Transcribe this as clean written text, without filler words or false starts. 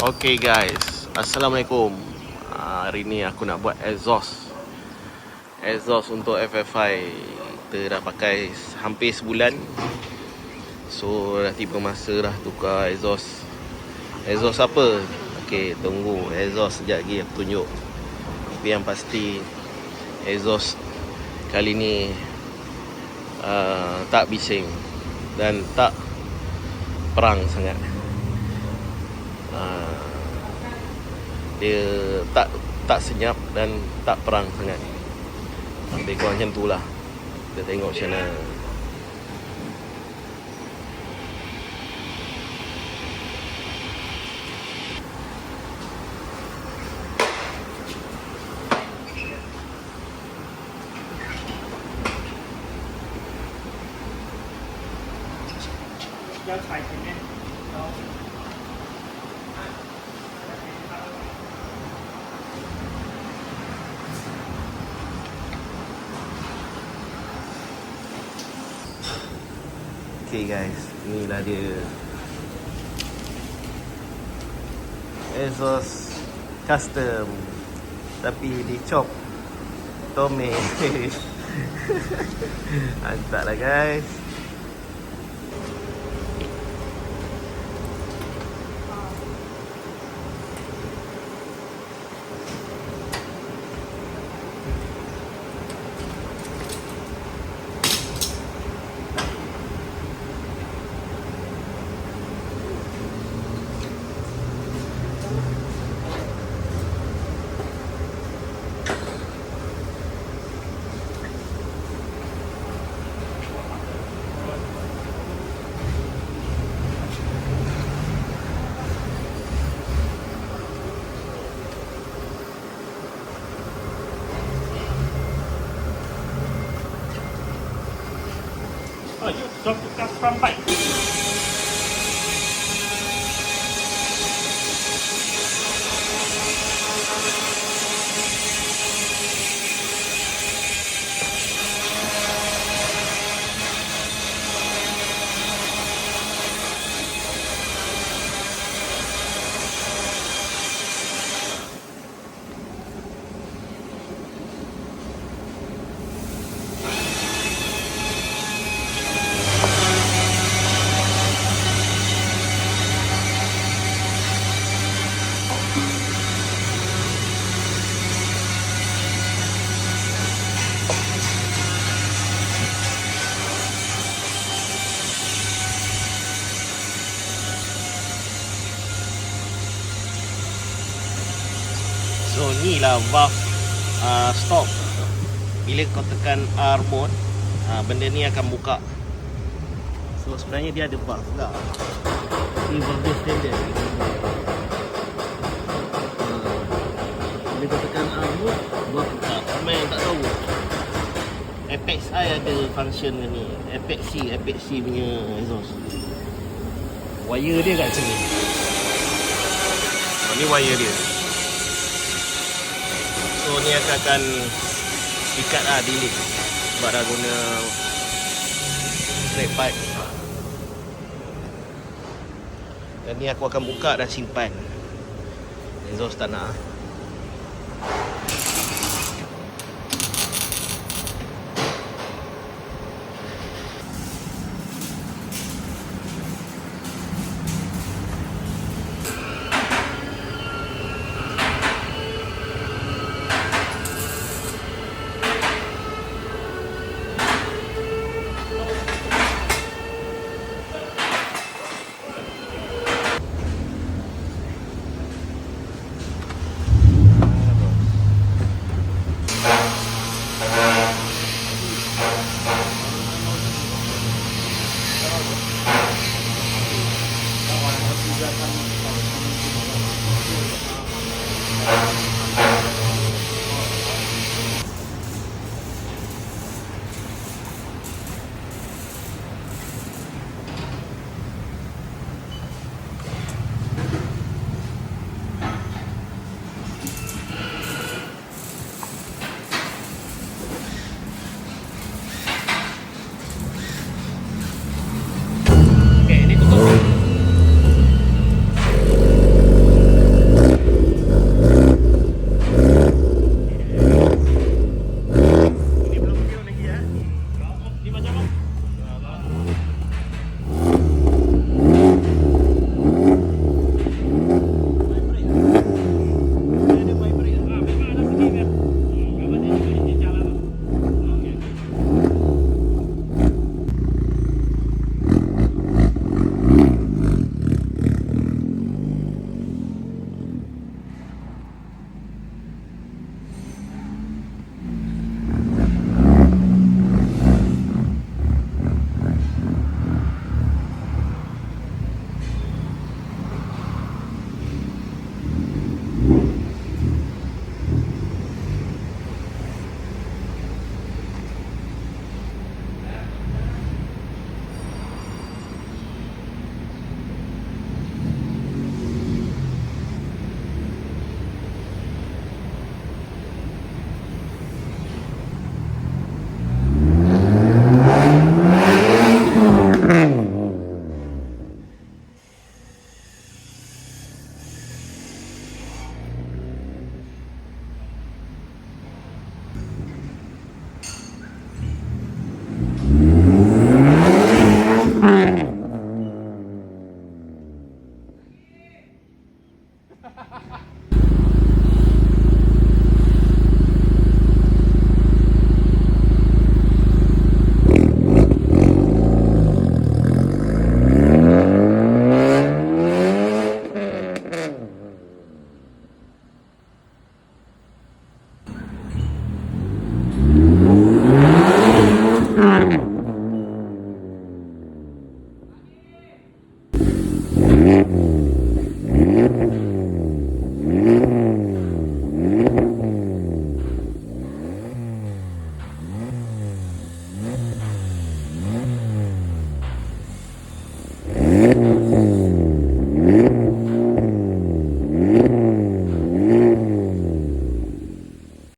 Okay guys, Assalamualaikum. Hari ni aku nak buat exhaust untuk FL5. Kita dah pakai hampir sebulan, so dah tiba masa dah tukar exhaust. Exhaust apa? Okay, tunggu exhaust sekejap lagi aku tunjuk. Tapi yang pasti exhaust kali ni tak bising dan tak perang sangat. Dia tak senyap dan tak perang sangat. Lebih kurang macam tu lah. Kita tengok macam mana. Okay guys, inilah dia exhaust custom, tapi dicop tome. Mantap lah guys. Oh, you dah tukar front bike. So ni lah valve stop. Bila kau tekan R mode, benda ni akan buka. So sebenarnya dia ada valve lah. Ni valve dia standard. Bila kau tekan R mode, valve buka. Ramai yang tak tahu Apex I ada function ni. Apex C punya exhaust. Wire dia kat sini. Ni wire dia. So ni akan ikat lah delete sebab dah guna straight pipe. Dan ni aku akan buka dan simpan. Exhaust tak nak.